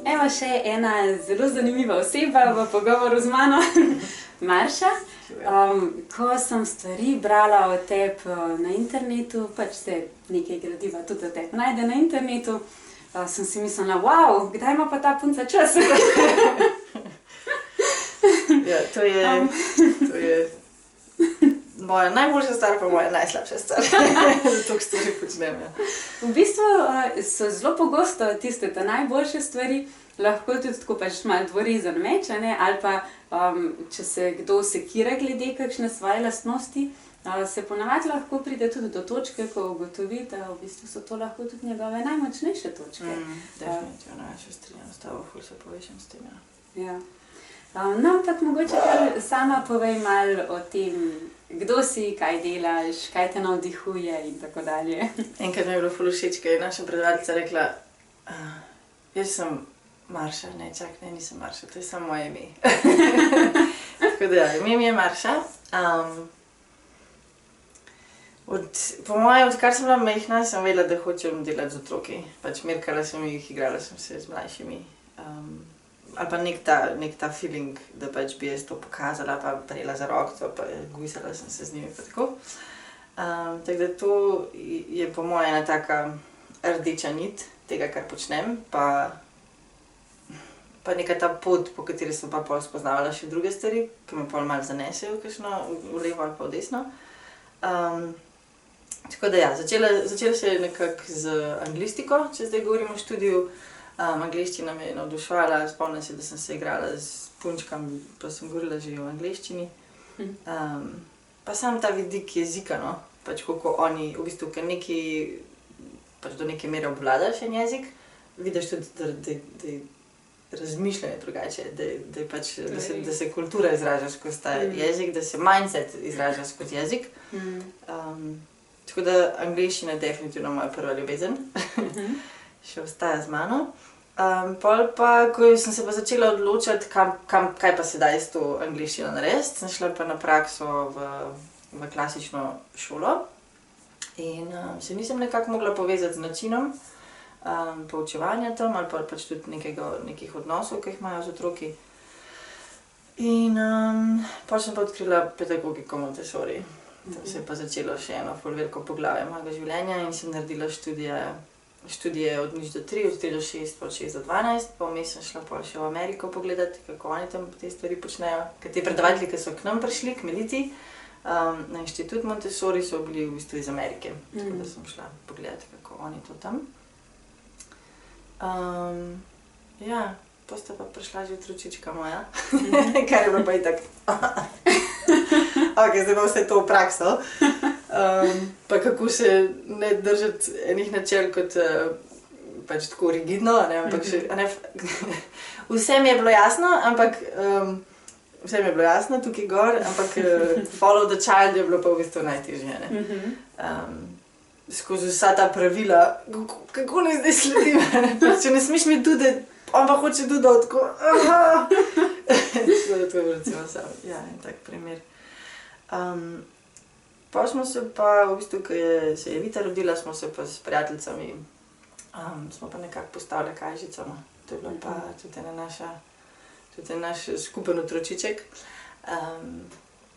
Evo še ena zelo zanimiva oseba v pogovoru z mano, Marša. Ko sem stvari brala o tebi na internetu, pač se nekaj gradiva tudi o tebi najde na internetu, sem si mislila, wow, kdaj ima pa ta punca čas? Ja, to je moja najboljša stvar, pa moja najslabša stvar. Zato, ko stvari počnem, ja. V bistvu so zelo pogosto tiste najboljše stvari, lahko tudi tako pač malo dvorezen meč, ali pa če se kdo sekira glede kakšne svoje lastnosti, se ponavadi lahko pride tudi do točke, ko ugotovi, da v bistvu so to lahko tudi njegove najmočnejše točke. Definitivno, še strinjam s tabo, ful se povečam s tem, ja. No, ampak mogoče kar sama povej malo o tem, kdo si, kaj delaš, kaj te navdihuje in tako dalje. Enkrat mi je bilo ful všeč, ko je naša predavateljica rekla, jaz sem Marša, nisem Marša, to je samo moje ime. Tako da, ime mi je Marša. Po moje, odkar sem bila majhna, sem vedela, da hočem delati z otroki. Pač merkala sem jih, igrala sem se z mlajšimi. Ali pa nek ta feeling, da pač bi jaz to pokazala, pa prijela za roko, pa gujsala sem se z njimi, pa tako. Tako da to je po moje ena taka rdeča nit tega, kar počnem, pa neka ta pot, po kateri sem pa pol spoznavala še druge stvari, ki me pol malo zanesejo v levo ali pa v desno. Tako da ja, začela se je nekako z anglistiko, če zdaj govorim o študiju. Angleščina me je navduševala, spomnim se, da sem se igrala z punčkami, pa sem govorila že o angleščini. Pa sam ta vidik jezika, no, pač kako oni, v bistvu, ker pač do neke mere obvladaš en jezik, vidiš tudi, da razmišljanje drugače, da se kultura izraža skozi ta jezik, da se mindset izraža skozi jezik. Tako da angleščina je definitivno moja prva ljubezen, še ostaja z mano. Pol pa, ko sem se pa začela odločati, kaj pa sedaj s to angleščino narediti, sem šla pa na prakso v klasično šolo in se nisem nekako mogla povezati z načinom poučevanja tam ali pa pač tudi nekih odnosov, ki jih imajo z otroki. In pol sem pa odkrila pedagogiko Montessori. Tam se je pa začelo še eno ful veliko poglavje mojega življenja in sem naredila študije od 0 do 3, od 3 do 6, pa od 6 do 12, pa vmes sem šla pol še v Ameriko pogledati, kako oni tam te stvari počnejo. Ker te predavatelji, ki so k nam prišli, k Meliti, na inštitut Montessori, so bili v bistvu iz Amerike. Tako da sem šla pogledati, kako oni to tam. Ja, pa sta pa prišla že otročička moja, kar je bilo pa itak. Ok, zdaj pa vse to v prakso. Pa kako še ne držati enih načel kot pač tako rigidno, ampak še, vse mi je bilo jasno, ampak vse mi je bilo jasno tukaj gor, ampak follow the child je bilo pa v bistvu najtežje. Skozi vsa ta pravila, kako naj zdaj sledim, če ne smeš mi tudi, on pa hoče tudi tako. To je bilo recimo sam, ja, en tak primer. Pa smo se pa, v bistvu, ko se je Vita rodila, smo se pa s prijateljicami, smo pa nekako postavili kajžico, no. To je bila pa tudi naš skupen otročiček.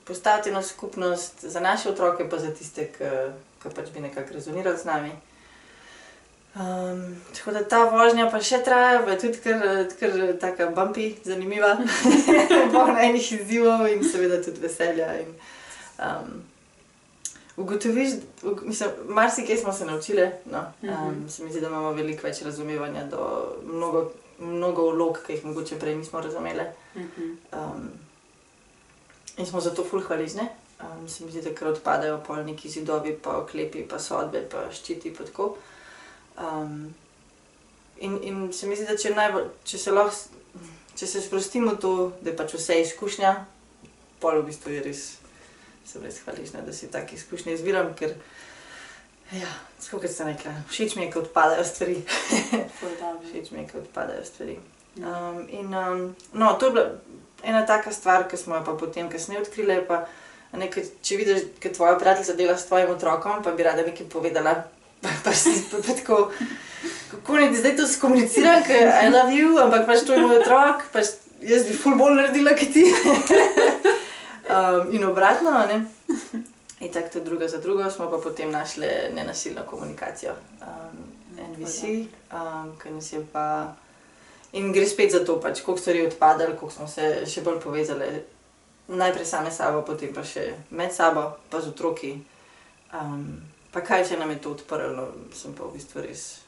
Postaviti eno skupnost za naše otroke, pa za tiste, ki pač bi nekako rezonirali z nami. Tako da ta vožnja pa še traja, pa je tudi kar taka bumpy, zanimiva. Polna enih izzivov in seveda tudi veselja. Ugotoviš, mislim, marsikaj smo se naučile, no. Se mi zdi, da imamo veliko več razumevanja do mnogo vlog, ki jih mogoče prej nismo razumele. In smo zato ful hvaležne. Se mi zdi, da kar odpadajo pol neki zidovi, pa oklepi, pa sodbe, pa ščiti, pa tako. In se mi zdi, da če se sprostimo to, da je pač vse izkušnja, pol v bistvu je sem res hvaležna, da si take izkušnje izbiram, ker ja, tako kot sem rekla, všeč mi je, ko odpadajo stvari. Všeč mi je, ko odpadajo stvari. No, to je bila ena taka stvar, ki smo jo pa potem kasneje odkrili, pa če vidiš, kaj tvoja prijateljica dela s tvojim otrokom, pa bi rada nekaj povedala, pa tako, kako naj ti zdaj to skomuniciram, ker I love you, ampak pač to je moj otrok, pač jaz bi ful bolj naredila, kot ti. In obratno, ne? In tako tudi druga za drugo smo pa potem našli nenasilno komunikacijo. NVC, ki nas je pa... In gre spet za to, pač, koliko stvari je odpadalo, koliko smo se še bolj povezali. Najprej same sabo, potem pa še med sabo, pa z otroki. Pa kaj, če nam je to odprlo, sem pa v bistvu res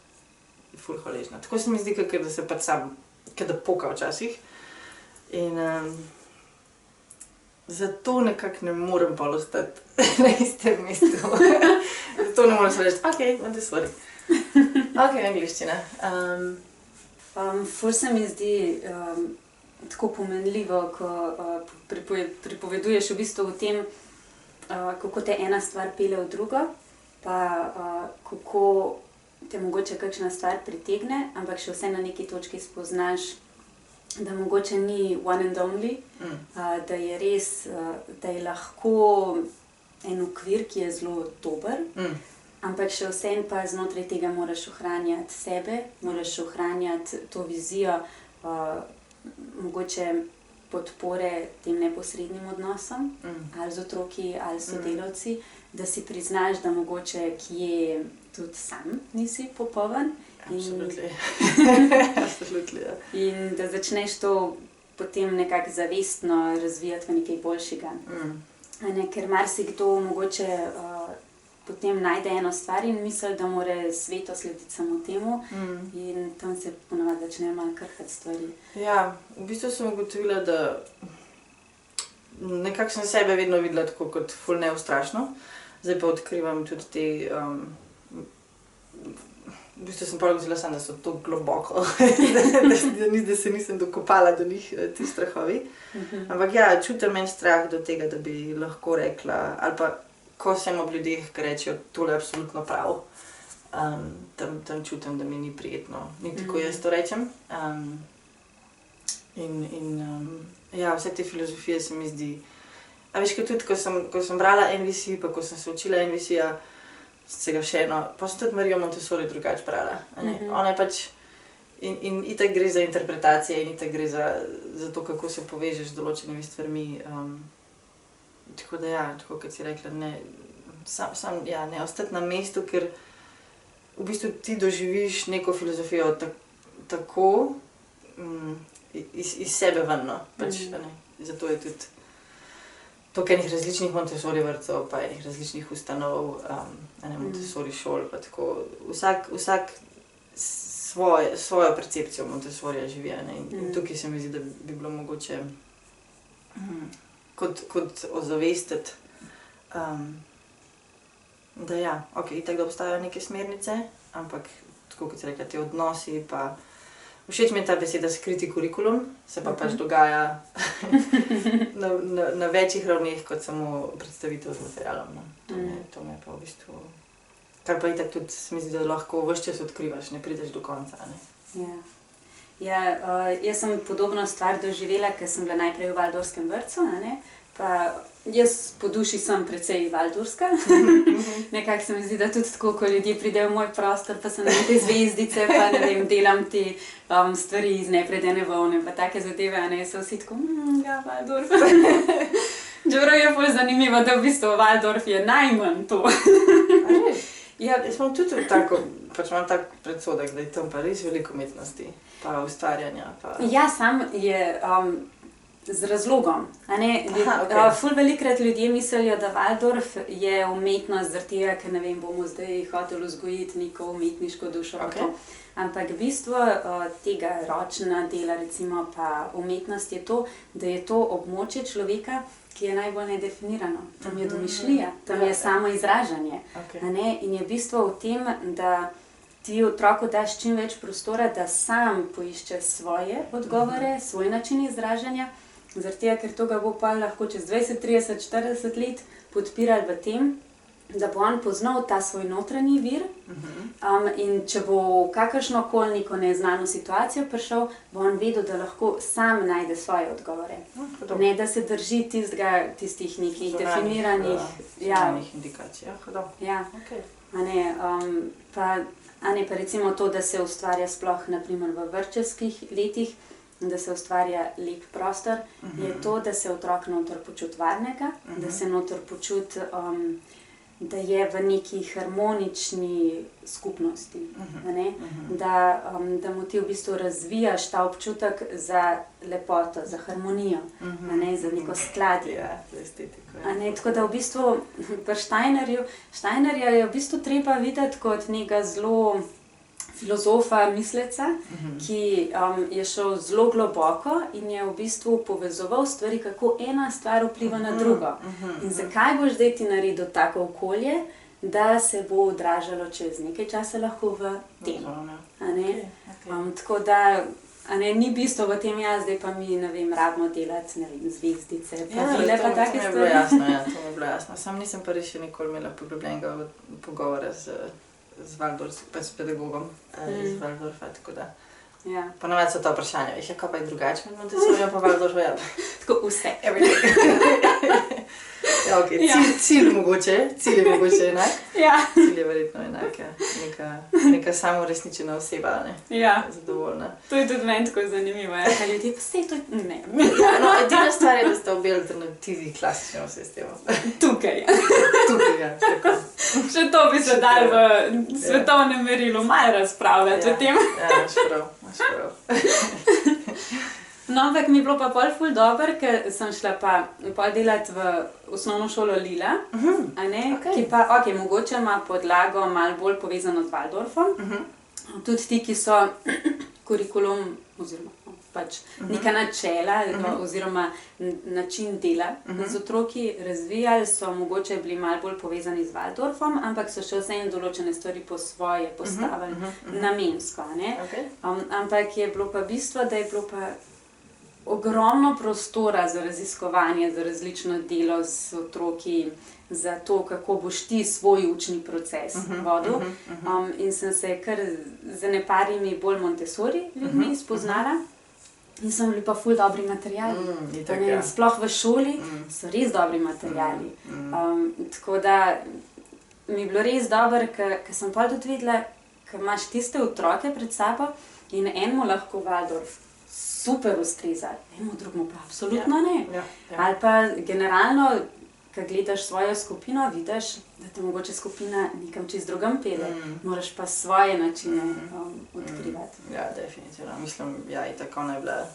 ful hvaležna. Tako se mi zdi, da se pač sam, da poka včasih. In zato nekako ne morem pa ostati na istem mestu. Zato ne morem se reči, ok, bom te stvari. Ok, angliščina. Ful se mi zdi tako pomenljivo, ko pripoveduješ v bistvu o tem, kako te ena stvar pelje v drugo, pa kako te mogoče kakšna stvar pritegne, ampak še vse na neki točki spoznaš, da mogoče ni one and only, da je res, da je lahko en okvir, ki je zelo dober, ampak še vsem pa znotraj tega moraš ohranjati sebe, moraš ohranjati to vizijo, mogoče podpore tem neposrednim odnosom, ali z otroki, ali sodelavci, da si priznaš, da mogoče kje tudi sam nisi popoln. Absolutely. Absolutely, ja. In da začneš to potem nekako zavestno razvijati v nekaj boljšega. Ker marsikdo mogoče potem najde eno stvar in misli, da mora sveto slediti samo temu, in tam se ponavadi začnejo malo krhati stvari. Ja, v bistvu sem ugotovila, da nekako sem sebe vedno videla tako kot ful neustrašno. Zdaj pa odkrivam tudi te... V bistvu sem prav vzela sam, da so to globoko, da se nisem dokopala do njih, ti strahovi. Ampak ja, čutim en strah do tega, da bi lahko rekla, ali pa ko sem ob ljudeh, ki rečejo, tole je absolutno prav, tam čutim, da mi ni prijetno, niti ko jaz to rečem. Ja, vse te filozofije se mi zdi... A veš, tudi ko sem brala NVC, pa ko sem se učila NVC-ja, se ga še eno, pa sem tudi Marijo Montessori drugače brala. Ona je pač... In itak gre za interpretacije in itak gre za to, kako se povežeš z določenimi stvarmi. Tako da ja, tako kot si rekla, ne ostati na mestu, ker v bistvu ti doživiš neko filozofijo tako iz sebe ven, no. Pač, zato je tudi toliko enih različnih Montessori vrtcev, pa enih različnih ustanov, Montessori šol, pa tako. Vsak svojo percepcijo Montessorija živi, in tukaj se mi zdi, da bi bilo mogoče kot ozavestiti, da ja, ok, itak da obstajajo neke smernice, ampak tako kot si rekla, te odnosi, pa Všeč mi je ta beseda skriti kurikulum, se pa pač dogaja na večjih ravneh kot samo predstavitev z materialom. No. To me je pa v bistvu... Kar pa itak tudi se mi zdi, da lahko ves čas odkrivaš, ne prideš do konca. Ne? Jaz sem podobno stvar doživela, ker sem bila najprej v Valdorskem vrtcu, pa jaz po duši sem precej valdorska. Nekako se mi zdi, da tudi tako, ko ljudje pridejo v moj prostor, pa sem te zvezdice, pa ne vem, delam te stvari iz nepredene volne, pa take zadeve, so vsi tako, ja, Valdorf. Čeprav je bolj zanimivo, da v bistvu Valdorf je najmanj to. Jaz imam tudi tako, pač imam tak predsodek, da je tam pa res veliko umetnosti, pa ustvarjanja. Ja, sam je z razlogom. Ful velikrat ljudje mislijo, da Waldorf je umetnost zaradi tega, ker ne vem, bomo zdaj hoteli vzgojiti neko umetniško dušo. Ampak bistvo tega ročna dela, recimo pa umetnost je to, da je to območje človeka, ki je najbolj nedefinirano. Tam je domišljija, tam je samo izražanje. In je bistvo v tem, da ti otroku daš čim več prostora, da sam poišče svoje odgovore, svoj način izražanja, zaradi tega, ker to ga bo pa lahko čez 20, 30, 40 let podpirali v tem, da bo on poznal ta svoj notranji vir in če bo v kakršnokoli neko neznano situacijo prišel, bo on vedel, da lahko sam najde svoje odgovore. Ne, da se drži tistih nekih definiranih indikacij. Pa recimo to, da se ustvarja sploh naprimer v vrtčevskih letih, da se ustvarja lep prostor, je to, da se otrok noter počuti varnega, da se noter počuti, da je v neki harmonični skupnosti, da mu ti v bistvu razvijaš ta občutek za lepoto, za harmonijo, za neko skladje. Za estetiko. Tako da v bistvu pri Steinerja je v bistvu treba videti kot nekega zelo filozofa, misleca, ki je šel zelo globoko in je v bistvu povezoval stvari, kako ena stvar vpliva na drugo. In zakaj boš zdaj ti naredil tako okolje, da se bo odražalo čez nekaj časa lahko v tem. Tako da ni bistvo v tem, zdaj pa mi, ne vem, rabimo delati, ne vem, zvezdice, pavile pa take stvari. To mi je bilo jasno. Sam nisem pa res še nikoli imela poglobljenega pogovora z pedagogom iz Waldorfa, tako da. Ponovadi so to vprašanja, kaj pa je drugače med Montessorijem pa Waldorfom? Tako vse. Cilj je mogoče enak. Cilj je verjetno enak, neka samoresničena oseba, zadovoljna. To je tudi meni tako zanimivo, kaj ljudje pa vse to ne. Edina stvar je, da sta obe alternativi klasičnemu sistemu. Tukaj. Tako. Še to bi se dal v svetovnem merilu malo razpravljati o tem. Imaš prav. No, ampak mi je bilo pa pol ful dobro, ker sem šla pa pol delati v osnovno šolo Lila, ki pa, mogoče ima podlago malo bolj povezano z Waldorfom. Tudi ti, ki so kurikulum oziroma pač neka načela oziroma način dela z otroki razvijali, so mogoče bili malo bolj povezani z Waldorfom, ampak so še vseeno določene stvari po svoje postavili namensko. Ampak je bilo pa bistvo, da je bilo pa ogromno prostora za raziskovanje, za različno delo z otroki, za to, kako boš ti svoj učni proces vodil. In sem se kar z neparimi bolj Montessori ljudmi spoznala. In so bili pa ful dobri materiali. Sploh v šoli so res dobri materiali. Tako da mi je bilo res dobro, ker sem pa tudi videla, ker imaš tiste otroke pred sabo in enemu lahko Waldorf super ustreza, enemu drugemu pa absolutno ne. Ali pa generalno, ko gledaš svojo skupino, vidiš, da te mogoče skupina nekam čez drugam pelje. Moraš pa svoje načine odkrivati. Ja, definitivno. Mislim, itak ona je bila...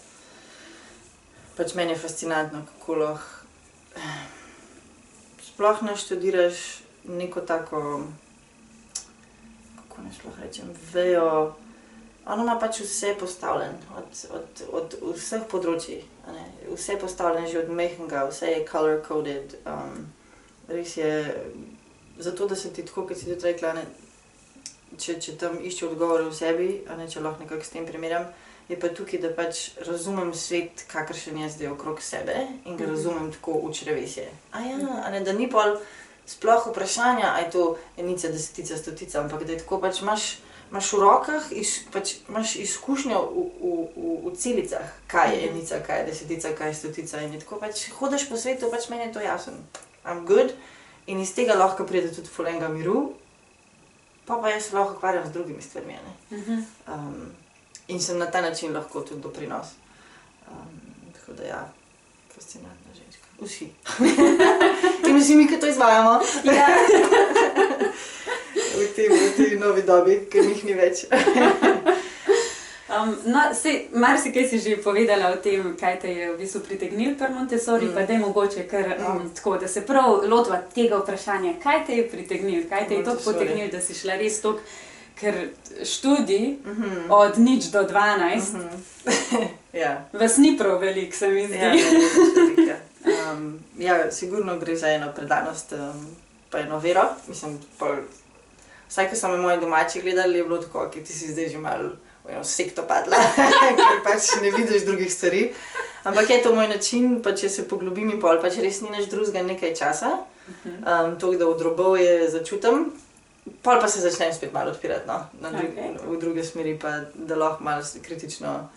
Pač meni je fascinantno, kako lahko sploh naštudiraš neko tako, kako ne sploh rečem, vejo. Ona ima pač vse postavljen, od vseh področij. Vse postavljen že od mehkega, vse je color-coded. Res je, zato da se ti tako, kot si tudi rekla, če tam išče odgovore v sebi, če lahko nekako s tem primerjam, je pa tukaj, da pač razumem svet, kakršen je zdaj okrog sebe in ga razumem tako v črevesje. A ne, da ni pol sploh vprašanja, a je to enica, desetica, stotica, ampak da je tako pač imaš v rokah, pač imaš izkušnjo v celicah, kaj je enica, kaj je desetica, kaj je stotica in je tako pač hodiš po svetu, pač meni je to jasno. I'm good in iz tega lahko pride tudi ful enega miru, pa jaz se lahko ukvarjam z drugimi stvarmi, ne. In sem na ta način lahko tudi doprinos. Tako da ja, fascinantna ženska. Vsi. In vsi mi, ki to izvajamo. Ja. V tej novi dobi, ker jih ni več. No, marsikaj si že povedala o tem, kaj te je v bistvu pritegnilo pri Montessori, pa daj mogoče kar tako, da se prav lotva tega vprašanja, kaj te je pritegnilo, kaj te je toliko potegnilo, da si šla res toliko, ker študij od 0 do 12 vas ni prav veliko, se mi zdi. Ja, sigurno gre za eno predanost, pa eno vero. Mislim, vsaj, ko so me moji domači gledali, je bilo tako, ok, ti si zdaj že malo v eno sekto padla, ker pač ne vidiš drugih stvari. Ampak je to moj način, pa če se poglobim in pol, pač res ni nič drugega nekaj časa. Toliko, da v drobovje začutim, pol pa se začnem spet malo odpirati, no, v druge smeri, pa da lahko malo kritično,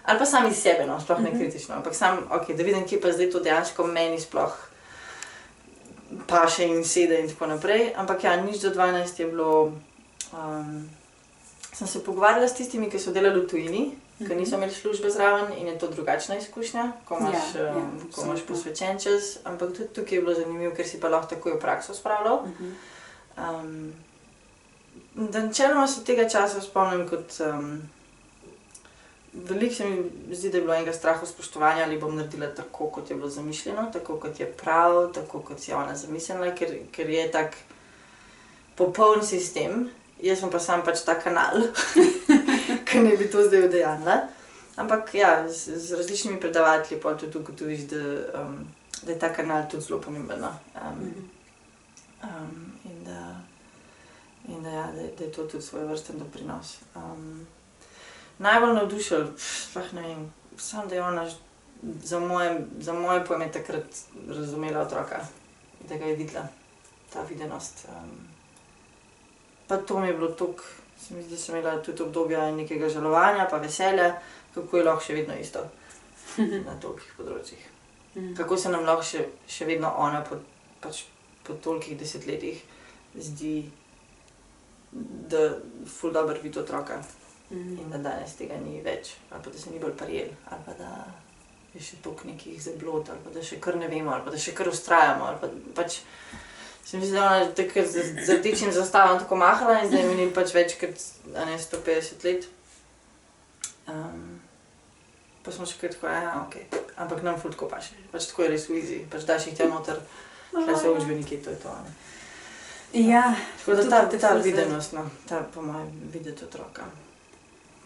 ali pa sam iz sebe, no, sploh ne kritično, ampak sam, ok, da vidim, kje pa zdaj to dejansko meni sploh paše in sede in tako naprej. Ampak ja, 0 do 12 je bilo, sem se pogovarjala s tistimi, ki so delali v tujini, ki niso imeli službe zraven in je to drugačna izkušnja, ko imaš posvečen čas, ampak tudi tukaj je bilo zanimivo, ker si pa lahko takoj v prakso spravljal. Da načeloma se tega časa spomnim kot, veliko se mi zdi, da je bilo enega strahu spoštovanja, ali bom naredila tako, kot je bilo zamišljeno, tako, kot je prav, tako, kot si je ona zamislila, ker je tak popoln sistem. Jaz sem pa sam pač ta kanal, ki ne bi to zdaj udejanila. Ampak ja, z različnimi predavatelji pa tudi ugotoviš, da je ta kanal tudi zelo pomemben. In da je to tudi svojevrsten doprinos. Najbolj navdušil, sploh ne vem, samo da je ona za moje pojme takrat razumela otroka, da ga je videla, ta videnost. Pa to mi je bilo toliko, se mi zdi, da sem imela tudi obdobja nekega žalovanja pa veselja, kako je lahko še vedno isto na tolikih področjih. Kako se nam lahko še vedno ona po tolikih desetletjih zdi, da ful dobro vidi otroka in da danes tega ni več, ali pa da se ni bolj prijel, ali pa da je še toliko nekih zablod, ali pa da še kar ne vemo, ali pa da še kar ustrajamo, ali pa pač se mi zdi, da ona takrat z rdečim zastavom tako mahala in zdaj je minil pač več kot 150 let. Pa smo še kar tako, ok, ampak nam ful tako paše, pač tako je res v easy, pač daš jih tja noter, šla se učbeniki, to je to. Ja. Tako da ta videnost, no, ta po mojem videti otroka.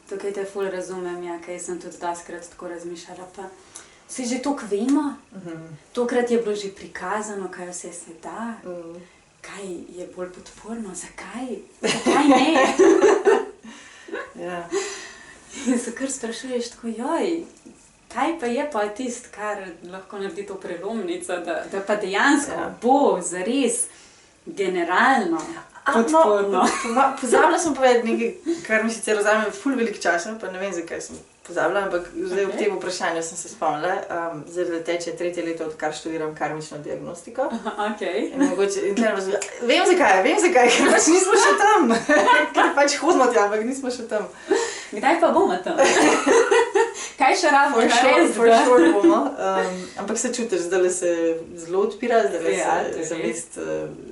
Tukaj te ful razumem, ja, kaj sem tudi doskrat tako razmišljala, pa vsi že toliko vemo, tokrat je bilo že prikazano, kaj vse se da, kaj je bolj podporno, zakaj ne? Ja. In se kar sprašuješ tako, kaj pa je pa tisto, kar lahko naredi to prelomnico, da pa dejansko bo zares generalno podporno. Pozabila sem povedati nekaj, kar mi sicer vzame ful veliko časa, pa ne vem, zakaj sem pozabila, ampak zdaj v tem vprašanju sem se spomnila. Zdaj teče 3. leto, odkar študiram karmično diagnostiko. In mogoče, vem zakaj, ker pač nismo še tam. Ker pač hodimo tja, ampak nismo še tam. Kdaj pa bomo tam? Kaj še rabimo? For sure bomo. Ampak se čutiš, zdaj se zelo odpira, zdaj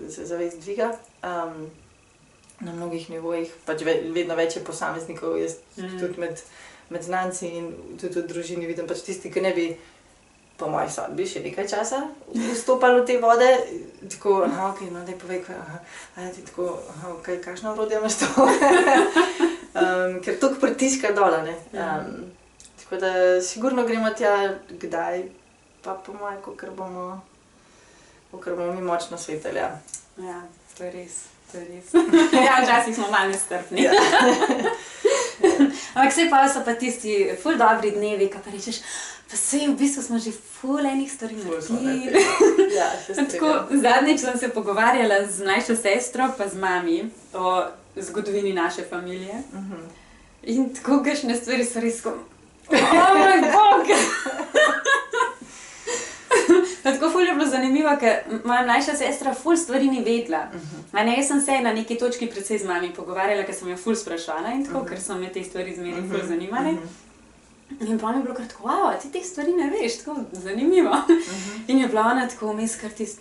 se zavest dviga. Na mnogih nivojih, pač vedno več je posameznikov, jaz tudi med znanci in tudi v družini vidim pač tisti, ki ne bi po moji sodbi še nekaj časa vstopali v te vode, tako, ok, no daj povej, ti tako, ok, kakšno orodje imaš to? Ker toliko pritiska dola, ne. Tako da sigurno gremo tja kdaj, pa po moje, kakor bomo mi močno svetali, ja. Ja, to je res. Ja, včasih smo malo nestrpni. Ampak saj pa so pa tisti ful dobri dnevi, ko pa rečeš, pa sej v bistvu smo že ful enih stvari naredili. Ja, se Tako, zadnjič sem se pogovarjala z mlajšo sestro pa z mami o zgodovini naše familije. In tako kakšne stvari so res tako, moj bog! Tako ful je bilo zanimivo, ker moja mlajša sestra ful stvari ni vedela. Jaz sem se na neki točki precej z mami pogovarjala, ker sem jo ful sprašvala in tako, ker so me te stvari zmeraj ful zanimale. In pa mi je bilo kar tako, wow, ti teh stvari ne veš, tako zanimivo. In je bila ona tako vmes kar tist...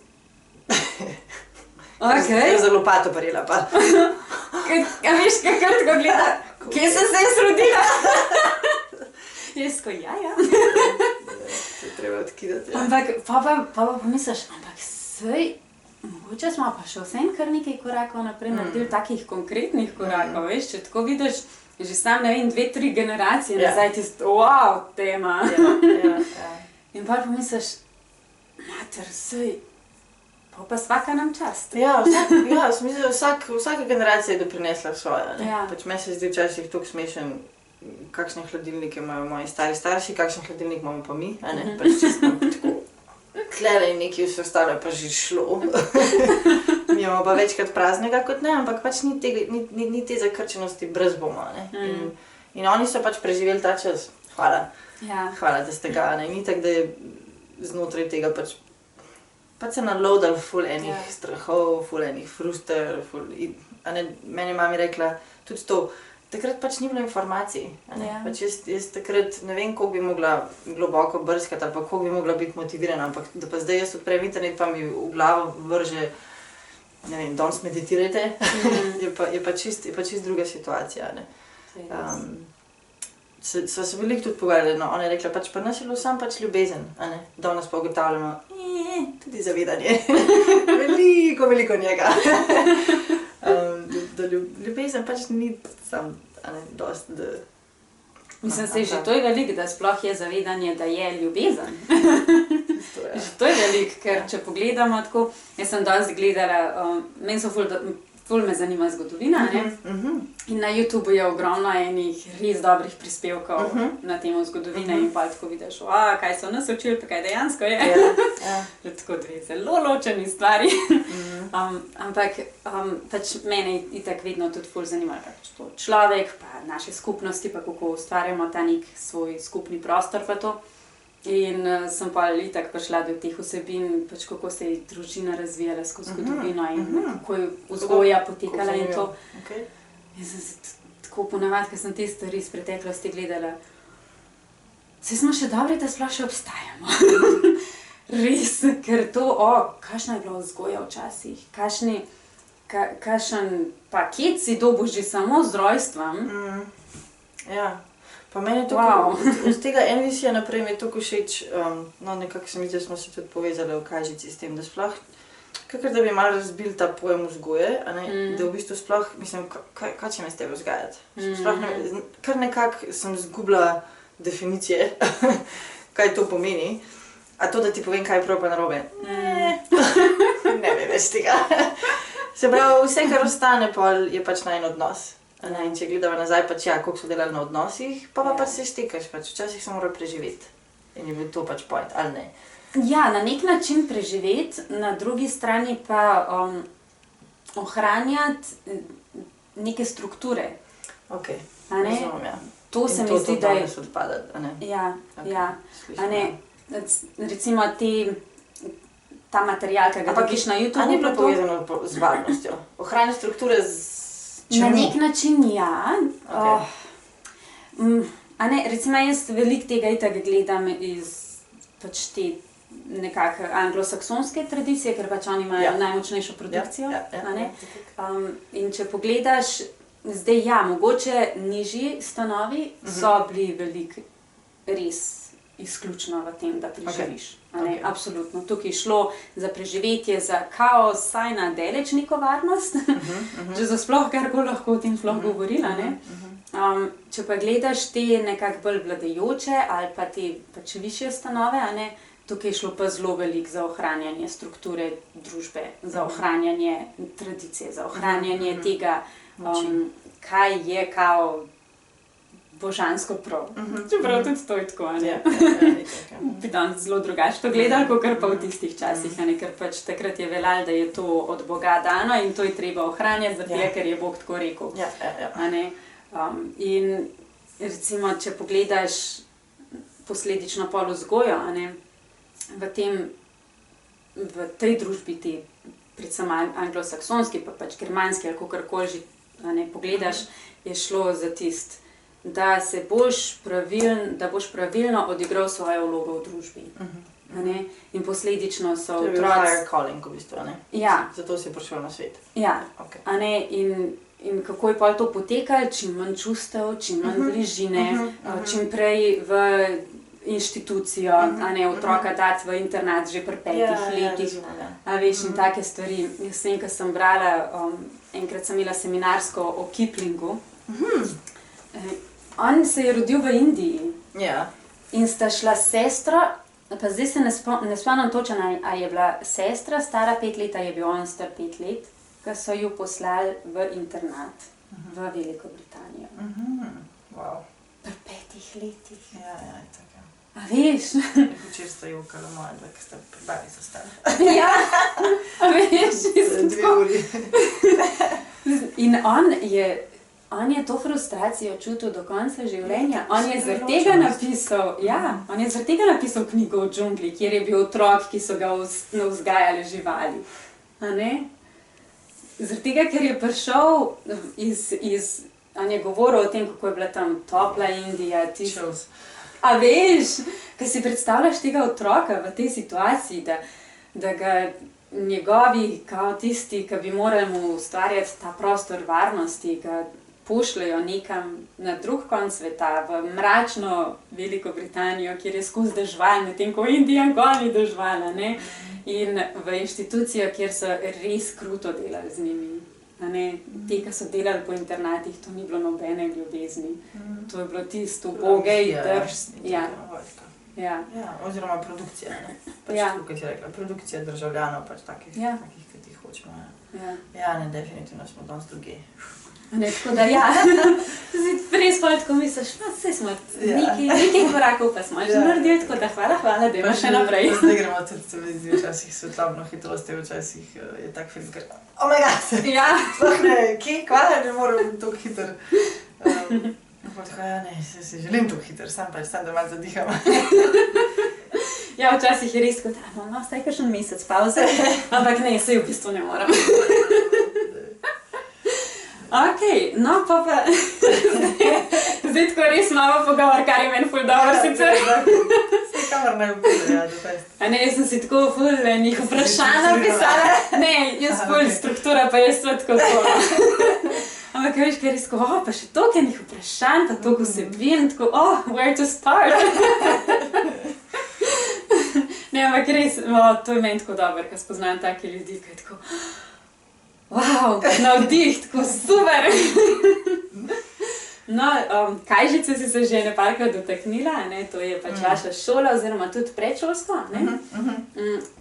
Okay. Zelo lopato parila pa. A veš, kar tako gleda, kje sem se rodila? Jaz ko, ja. Se treba odkidati. Ja. Ampak pa pomisliš, ampak sej, mogoče smo pa še vsem kar nekaj korakov naprej naredili, takih konkretnih korakov, veš, če tako vidiš, že sam, ne vem, 2-3 generacije nazaj, tist, wow, tema. Ja. In pa pomisliš, mater, sej, pa svaka nam čast. Ja, mislim, da vsaka generacija je doprinesla svoje. Ja. Pač meni se zdi včasih toliko smešen, kakšne hladilnike imajo moji stari starši, kakšen hladilnik imamo pa mi, a ne? Pač čisto tako, tlele in nekaj vse ostalo je pa že šlo. Mi imamo pa večkrat praznega kot ne, ampak pač ni te zakrčenosti brez bomo, ne? In oni so pač preživeli ta čas. Hvala. Ja. Hvala, da ste ga, ne? Ni tako, da je znotraj tega pač se naloadali ful enih strahov, ful enih fruster, meni je mami rekla tudi to, takrat pač ni bilo informacij, pač jaz takrat ne vem, koliko bi mogla globoko brskati ali pa koliko bi mogla biti motivirana, ampak da pa zdaj jaz odprem internet pa mi v glavo vrže, ne vem, danes meditirajte, je pa čist druga situacija, ne. Sva se veliko tudi pogovarjali, no, ona je rekla, pač pa nas je bilo sam pač ljubezen, a ne, danes pa ugotavljamo, tudi zavedanje, veliko njega. Da ljubezen pač ni sam, a ne, dost, da... Mislim, se že to je veliko, da sploh je zavedanje, da je ljubezen. Že to je veliko, ker če pogledamo tako, jaz sem dosti gledala, meni so ful me zanima zgodovina, ne? In na YouTubeu je ogromno enih res dobrih prispevkov na temo zgodovine in pa tako vidiš, kaj so nas učili, pa kaj dejansko je. Tako dve zelo ločeni stvari. Ampak pač mene itak vedno tudi ful zanima pač to človek, pa naše skupnosti, pa kako ustvarjamo ta nek svoj skupni prostor pa to. In sem pa itak prišla do teh vsebin, pač kako se je družina razvijala skozi zgodovino in kako je vzgoja potekala in to. In sem se tako ponavadi, ker sem te stvari iz preteklosti gledala, saj smo še dobri, da sploh še obstajamo. Res, ker to, kakšna je bila vzgoja včasih, kakšen paket si dobil že samo z rojstvom. Ja. Pa meni je tako, od tega NVC-ja naprej mi je tako všeč, nekako se mi zdi, da smo se tudi povezali v Kažici s tem, da sploh, kakor da bi malo razbil ta pojem vzgoje, da v bistvu sploh, mislim, kaj če me s tebe vzgajati? Sploh kar nekako sem zgubila definicije, kaj to pomeni, a to, da ti povem, kaj je prav pa narobe, ne vem več tega. Se pravi, vse, kar ostane, je pač najin odnos. In če gledava nazaj, pač koliko so delali na odnosih, pa pač se štekaš, pač včasih se mora preživeti. In je bil to pač point, ali ne? Ja, na nek način preživeti, na drugi strani pa ohranjati neke strukture. Ok, razumem, ja. To se mi zdi, da je... In to danes odpada, a ne? Ja. A ne, recimo ta material, ki ga dobiš na YouTube. A ni bilo povezano z varnostjo? Ohranjati strukture z... Na nek način ja. Recimo jaz veliko tega itak gledam iz pač te nekako anglosaksonske tradicije, ker pač oni imajo najmočnejšo produkcijo. In če pogledaš, zdaj mogoče nižji stanovi so bili veliko res izključno v tem, da preživiš. Absolutno. Tukaj je šlo za preživetje, za kaos, saj na daleč neko varnost. Že za sploh karkoli lahko o tem sploh govorila, ne? Če pa gledaš te nekako bolj vladajoče ali pa te pač višje stanove, a ne? Tukaj je šlo pa zelo veliko za ohranjanje strukture družbe, za ohranjanje tradicije, za ohranjanje tega, kaj je kao božansko prav. Čeprav tudi to je tako, ne? Bi danes zelo drugače to gledali, kot pa v tistih časih, ne? Ker pač takrat je veljalo, da je to od Boga dano in to je treba ohranjati, zato ker je Bog tako rekel. A ne? In recimo, če pogledaš posledično pol vzgojo, a ne, v tej družbi ti, predvsem anglosaksonski, pa pač germanski ali kakorkoli že, a ne, pogledaš, je šlo za tist, da boš pravilno odigral svojo vlogo v družbi. A ne? In posledično so otroci... To je bil higher calling v bistvu, ne? Ja. Zato si prišel na svet. Ja, a ne, in kako je pol to potekalo, čim manj čustev, čim manj bližine, čim prej v inštitucijo, a ne, otroka dati v internat že pri 5 letih. A veš, in take stvari. Jaz vem, ko sem brala, enkrat sem imela seminarsko o Kiplingu. On se je rodil v Indiji. In sta šla s sestro, pa zdaj se ne spomnim točno, ali je bila sestra stara 5 let, ali je bil on star 5 let, ko so jo poslali v internat v Veliko Britanijo. Wow. Pri 5 letih. Ja, je tako. A veš? Včeraj sta jokala moja dva, ki sta prebali za stara. Ja, a veš, 2 uri. In on je to frustracijo čutil do konca življenja. On je zaradi tega napisal knjigo o džungli, kjer je bil otrok, ki so ga vzgajali živali. A ne? Zaradi tega, ker je prišel on je govoril o tem, kako je bila tam topla Indija. A veš, ko si predstavljaš tega otroka v tej situaciji, da ga njegovi, kao tisti, ki bi morali mu ustvarjati ta prostor varnosti, ga pošljajo nekam na drug konec sveta, v mračno Veliko Britanijo, kjer je skozi dežval, medtem ko Indija goni dežvala, ne? In v inštitucijo, kjer so res kruto delali z njimi. Te, ki so delali po internatih, to ni bilo nobene ljubezni. To je bilo tisto ubogej drž. Ja. Oziroma produkcija, ne? Pač, kot je rekla, produkcija državljanov, pač takih, ki ti hočemo. Ja, ne, definitivno smo danes drugi. Tako da ja, res pa tako misliš, no, vse smo, nekaj korakov pa smo že naredili, tako da hvala, dajmo še naprej. Zdaj gremo tudi, se mi zdi, včasih svetlobno hitrost, včasih je tak film, ker oh my god, sploh ne, kje, ne moram tako hiter. Ja, ne, se želim tako hiter, sam da malo zadiham. Ja, včasih je res, kot, no, staj kakšen mesec pauze, ampak ne, saj v bistvu ne moram. Ok, no pa zdaj tako res imamo pogovor, kar je meni ful dobro sicer. Saj kamor naj upide, ja, da fest. A ne, jaz sem si tako ful njih vprašanj napisala. Ne, jaz ful struktura, pa jaz sve tako tako. Ampak veš, kaj res tako, pa še toliko njih vprašanj, pa toliko vsebin, tako, where to start? Ne, ampak res, to je meni tako dobro, ko spoznam take ljudi, kaj je tako... Wow, navdih, tako super! No, Kajžice si se že neparkrat dotaknila, ne? To je pač vaša šola oziroma tudi predšolsko, ne?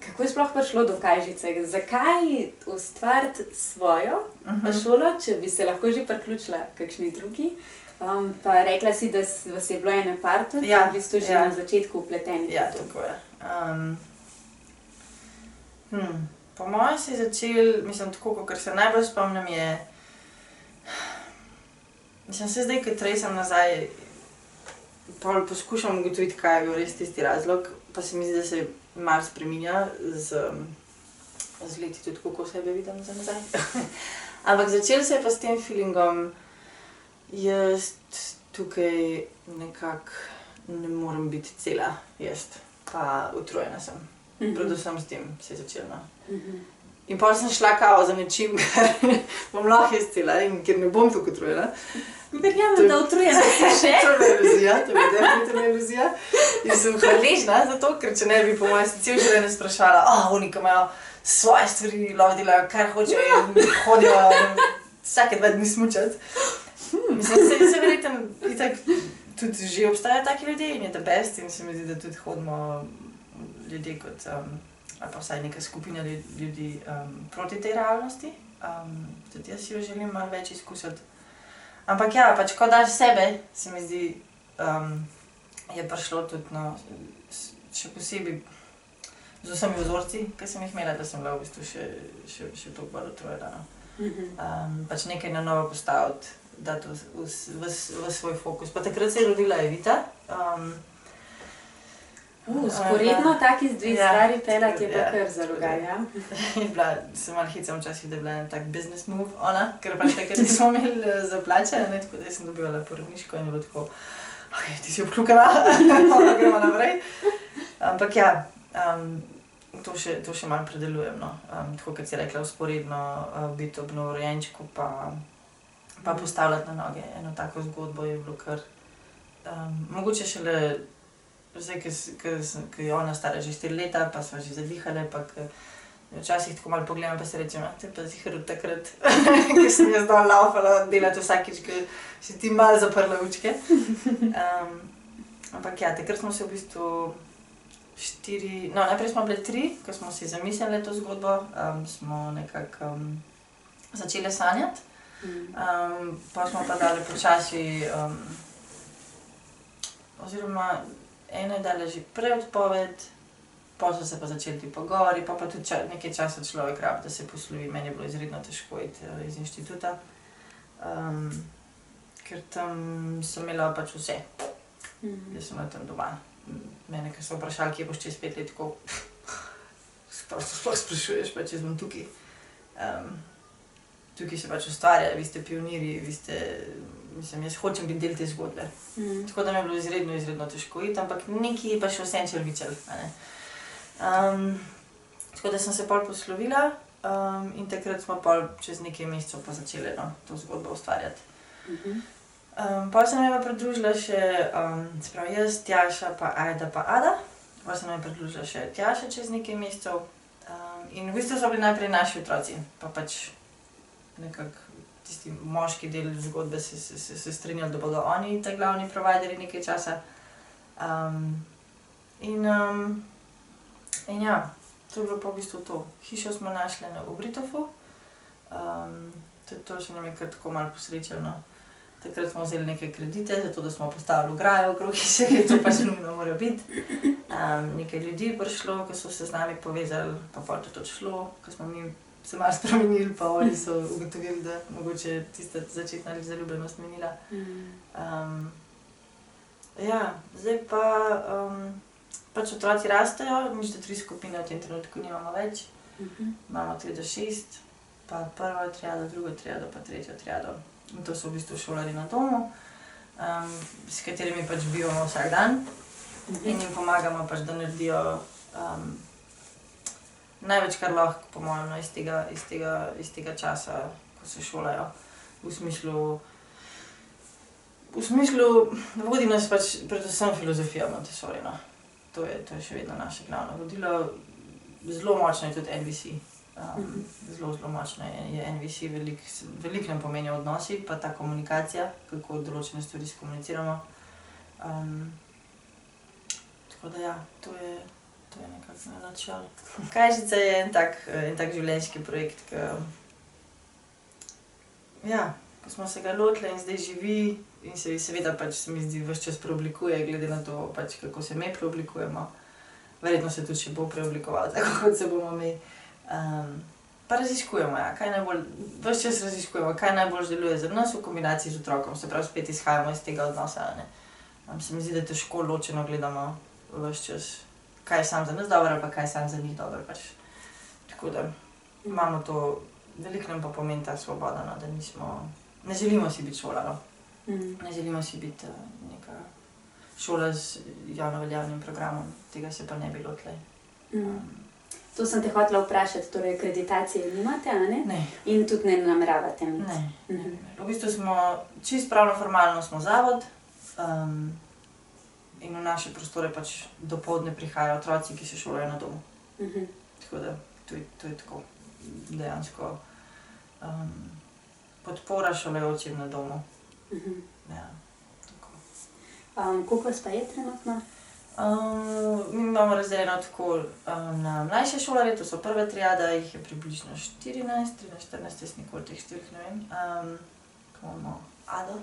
Kako je sploh prišlo do Kajžice? Zakaj ustvariti svojo šolo, če bi se lahko že priključila kakšni drugi? Pa rekla si, da vas je bilo ene par tudi, v bistvu že na začetku vpleteni. Ja, tako je. Po mojem se je začel, mislim, tako, kar se najbolj spomnim je... Mislim, se zdaj, ko tresem nazaj, poskušam ugotoviti, kaj je bil res tisti razlog, pa se mi zdi, da se malo spreminja z leti tudi, kako sebe vidim za nazaj. Ampak začel se je pa s tem feelingom, jaz tukaj nekako ne morem biti cela, jaz pa utrujena sem. Predvsem s tem se je začelo. In potem sem šla kao za nečim, kar bom lahko jaz cela in ker ne bom tako utrujena. Verjamem, da utrujena si še. To je iluzija, to je definitivno iluzija. In sem hvaležna za to, ker če ne bi po mojem cel življenje sprašala, oni, ki imajo svoje stvari, lahko delajo, kar hočejo in hodijo vsake 2 dni smučati. Mislim, se verjetno itak tudi že obstajajo taki ljudje in je the best in se mi zdi, da tudi hodimo ljudje kot, ali pa vsaj neka skupina ljudi proti tej realnosti. Tudi jaz si jo želim malo več izkusiti. Ampak ja, pač ko daš sebe, se mi zdi, je prišlo tudi, no, še posebej z vsemi vzorci, ki sem jih imela, da sem bila v bistvu še toliko bolj utrujena. No. Pač nekaj na novo postaviti, dati v svoj fokus. Pa takrat se je rodila Evita. Sporedno taki dve stvari pelati je pa kar zalogaj, ja. Se malo hecam včasih, da je bila en tak business move ona, ker pač takrat nismo imeli za plače, ne, tako da sem dobivala porodniško in je bilo tako, ok, ti si obkljukala, gremo naprej. Ampak ja, to še malo predelujem, no. Tako kot si rekla, vzporedno biti ob novorojenčku pa postavljati na noge eno tako zgodbo je bilo kar, mogoče šele zdaj, ko je ona stara že 4 leta, pa sva že zadihale, pa včasih tako malo pogledam, pa se rečem, te pa zihar od takrat, ko sem jaz dol laufala delati vsakič, ko si ti malo zaprla učke. Ampak ja, takrat smo se v bistvu najprej smo bile 3, ko smo si zamislili to zgodbo, smo nekako začele sanjati. Pa smo pa dali počasi, oziroma ena je dala že prej odpoved, potem so se pa začeli ti pogovori, pa tudi nekaj časa človek rabi, da se poslovi. Meni je bilo izredno težko iti iz inštituta, ker tam sem imela pač vse. Jaz sem bila tam doma. Mene, ker so vprašali, kje boš čez 5 let, tako sploh sprašuješ, pa če sem tukaj. Tukaj se pač ustvarja, vi ste pionirji, jaz hočem biti del te zgodbe. Tako da mi je bilo izredno težko iti, ampak nekaj pa še vsem črvičal, a ne. Tako da sem se pol poslovila in takrat smo pol čez nekaj mesecev pa začeli, no, to zgodbo ustvarjati. Pol se nam je pa pridružila še, se pravi jaz, Tjaša pa Ajda pa Ada. Pol se nam je pridružila še Tjaša čez nekaj mesecev. In v bistvu so bili najprej naši otroci, pa pač nekako tisti moški del zgodbe se strinjali, da bodo oni ta glavni providerji nekaj časa. In ja, to je bilo pa v bistvu to. Hišo smo našli v Britofu, tudi to še nam je kar tako malo posrečilo. Takrat smo vzeli neke kredite, zato da smo postavili ograjo okrog hiše, ker to pač nujno mora biti. Nekaj ljudi je prišlo, ko so se z nami povezali, pa pol to odšlo, ko smo mi se malo spremenili, pa oni so ugotovili, da mogoče tista začetna zaljubljenost minila. Ja, zdaj pa pač otroci rastejo, nič da 3 skupine v tem trenutku nimamo več. Imamo 3 do 6, pa prvo triado, drugo triado, pa tretjo triado. In to so v bistvu šolarji na domu, s katerimi pač bivamo vsak dan in jim pomagamo pač, da naredijo največ, kar lahko, po mojem, no, iz tega časa, ko se šolajo. V smislu, vodi nas pač predvsem filozofija Montessori, no. To je še vedno naše glavno vodilo. Zelo močno je tudi NVC. Zelo močno je NVC, veliko nam pomenijo odnosi, pa ta komunikacija, kako določene stvari skomuniciramo. Tako da ja, to je nekako na načel. Kajžica je en tak življenjski projekt, ko smo se ga lotili in zdaj živi in se seveda pač se mi zdi ves čas preoblikuje, glede na to pač, kako se mi preoblikujemo. Verjetno se tudi še bo preoblikoval, tako kot se bomo mi. Pa raziskujemo, ja, ves čas raziskujemo, kaj najbolj deluje za nas v kombinaciji z otrokom, se pravi spet izhajamo iz tega odnosa, ne. Se mi zdi, da težko ločeno gledamo ves čas, kaj je sam za nas dobro, pa kaj je sam za njih dobro, pač. Tako da imamo to, veliko nam pa pomeni ta svoboda, no, da ne želimo si biti šola, no. Ne želimo si biti neka šola z javno veljavnim programom, tega se pa ne bi lotili. To sem te hotela vprašati, torej akreditacije nimate, a ne? Ne. In tudi ne nameravate imeti? Ne. V bistvu smo, čisto pravno formalno smo zavod, in v naše prostore pač dopoldne prihajajo otroci, ki se šolajo na domu. Tako da to je tako dejansko podpora šolajočim na domu. Ja, tako. Koliko vas pa je trenutno? Mi imamo razdeljeno tako na mlajše šolarje, to so prva triada, jih je približno 14, 13, 14, jaz nikoli teh številk ne vem. Ko imamo Ado,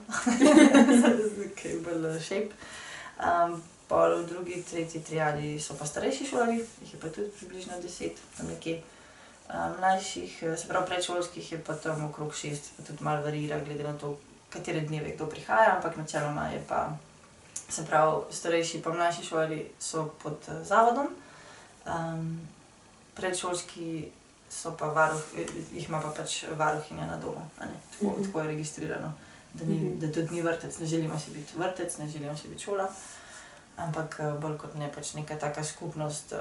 ki je bolj shape. Pol v drugi, tretji triadi so pa starejši šolarji, jih je pa tudi približno 10, tam nekje. Mlajših, se pravi predšolskih, je pa tam okrog 6, pa tudi malo varira, glede na to, katere dneve kdo prihaja, ampak načeloma je pa, se pravi, starejši pa mlajši šolarji so pod zavodom. Predšolski so pa jih ima pa pač varuhinja na domu, a ne, tako je registrirano, da tudi ni vrtec, ne želimo si biti vrtec, ne želimo si biti šola, ampak bolj kot ne pač neka taka skupnost,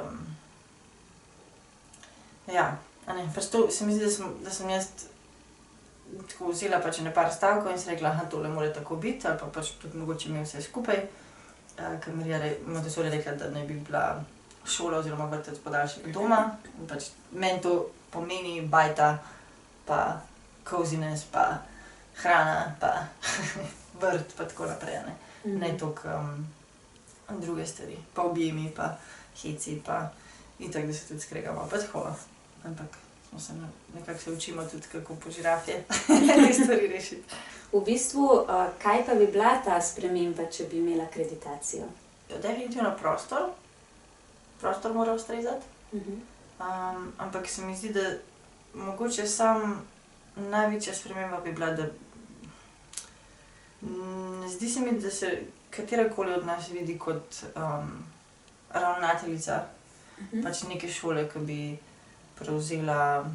ja, a ne, pač to se mi zdi, da sem jaz tako vzela pač par stavkov in si rekla, tole mora tako biti, ali pa pač tudi mogoče imel vse skupaj, ker Marija Montessori je rekla, da naj bi bila šola oziroma vrtec podaljšek doma, in pač meni to pomeni bajta, pa coziness, pa hrana, pa vrt, pa tako naprej, ne. Ne toliko druge stvari, pa objemi, pa heci, pa itak, da se tudi skregamo, pa tako, ampak nekako se učimo tudi, kako po žirafje te stvari rešiti. V bistvu, kaj pa bi bila ta sprememba, če bi imela akreditacijo? Definitivno prostor mora ustrezati, ampak se mi zdi, da mogoče največja sprememba bi bila, da zdi se mi, da se katerakoli od nas vidi kot ravnateljica pač neke šole, ki bi prevzela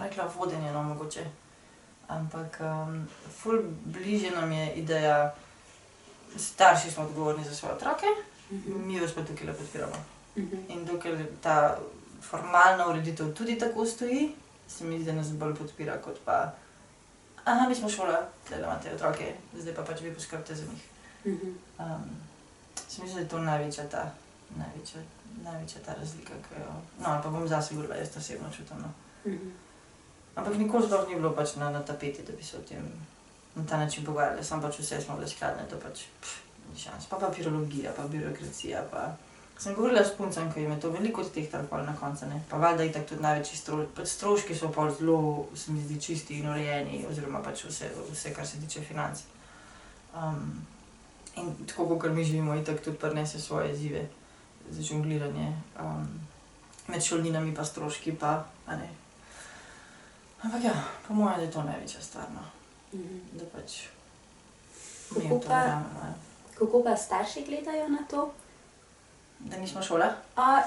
rekla vodenje, no, mogoče, ampak ful bliže nam je ideja, starši smo odgovorni za svoje otroke, mi vas pa tukaj podpiramo. In dokler ta formalna ureditev tudi tako stoji, se mi zdi, da nas bolj podpira kot pa mi smo šola, tule imate otroke, zdaj pa pač vi poskrbite za njih. Se mi zdi, da je to največja ta razlika, ki jo, no, ali pa bom zase govorila, jaz osebno čutim, no. Ampak nikoli sploh ni bilo pač na tapeti, da bi se o tem na ta način pogovarjali, samo pač vse smo bile skladne, to pač ni šans. Pa papirologija, pa birokracija, pa sem govorila s puncem, ki jim je to veliko odtehtalo pol na koncu, ne. Pa valjda itak tudi največji stroški so pol zelo, se mi zdi, čisti in urejeni, oziroma pač vse, kar se tiče financ. In tako, kakor mi živimo, itak tudi prinese svoje izzive za žongliranje med šolninami pa stroški pa, a ne. Ampak ja, po mojem, da je to največja stvar, no. Da pač mi v to verjamemo. Kako pa starši gledajo na to? Da nismo šola?